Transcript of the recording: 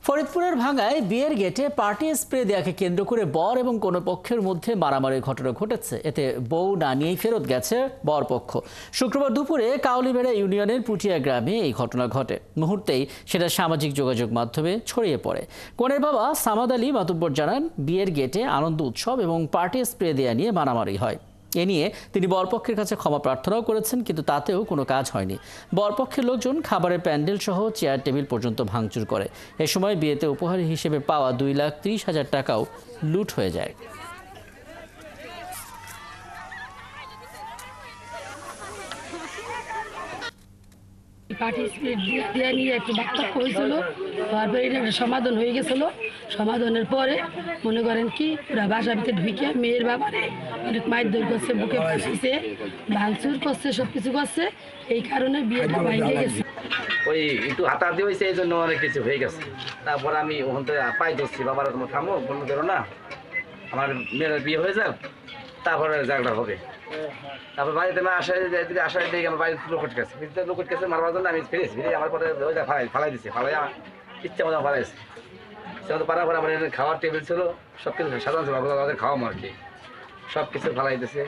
ফরিদপুরের ভাঙ্গায় বিয়ের গেটে পার্টি স্প্রে দেওয়াকে কেন্দ্র করে বর এবং কোনো পক্ষের মধ্যে মারামারির ঘটনা ঘটেছে। এতে বউ না নিয়েই ফেরত গেছে বরপক্ষ। শুক্রবার দুপুরে কাউলিবেড়া ইউনিয়নের পুটিয়া গ্রামে এই ঘটনা ঘটে। মুহূর্তেই সেটা সামাজিক যোগাযোগ মাধ্যমে ছড়িয়ে পড়ে। কনের বাবা সামাদ আলী মাতুব্বর জানান, বিয়ের গেটে আনন্দ উৎসব এবং পার্টি স্প্রে দেওয়া নিয়ে মারামারি হয়। এ নিয়ে তিনি বরপক্ষের কাছে ক্ষমা প্রার্থনাও করেছেন, কিন্তু তাতেও কোনো কাজ হয়নি। বরপক্ষের লোকজন খাবারের প্যান্ডেল সহ চেয়ার টেবিল পর্যন্ত ভাঙচুর করে। এ সময় বিয়েতে উপহার হিসেবে পাওয়া 2,30,000 টাকাও লুট হয়ে যায়। পার্টি স্পিরিট দিয়ে নিয়ে একটু বাক্তাক্য হয়েছিল, তারপরে এটা একটা সমাধান হয়ে গেছিল। সমাধানের পরে মনে করেন কি পুরা বাসার ভিতরে ঢুকে মেয়ের বাবারে অনেক মারধর করছে, বুকে ফাঁসিছে, ভাঙচুর করছে, সব কিছু করছে। এই কারণে বিয়েটা ভেঙে গেছে। ওই একটু হাতাহাতি হয়েছে, এই জন্য অনেক কিছু হয়ে গেছে। তারপর আমি ওখান থেকে পাই ধরছি, বাবার কোনো থামো, বললো ধরো না, আমার মেয়ের বিয়ে হয়ে যাক, তারপরে ঝগড়া হবে। তারপর বাড়িতে আসায় দেখি আমার বাড়ির লোকের কাছে মারবার জন্য আমি ফিরেছি, ফিরে আমার পরে ফালাই দিচ্ছি, ফালাই ইচ্ছা মতো ফালাইছি। সে পারার পরে আমার খাওয়ার টেবিল ছিল, সব কিছু সাধারণ ছিল, খাওয়াম আর কি, সব কিছু ফালাই দিছে।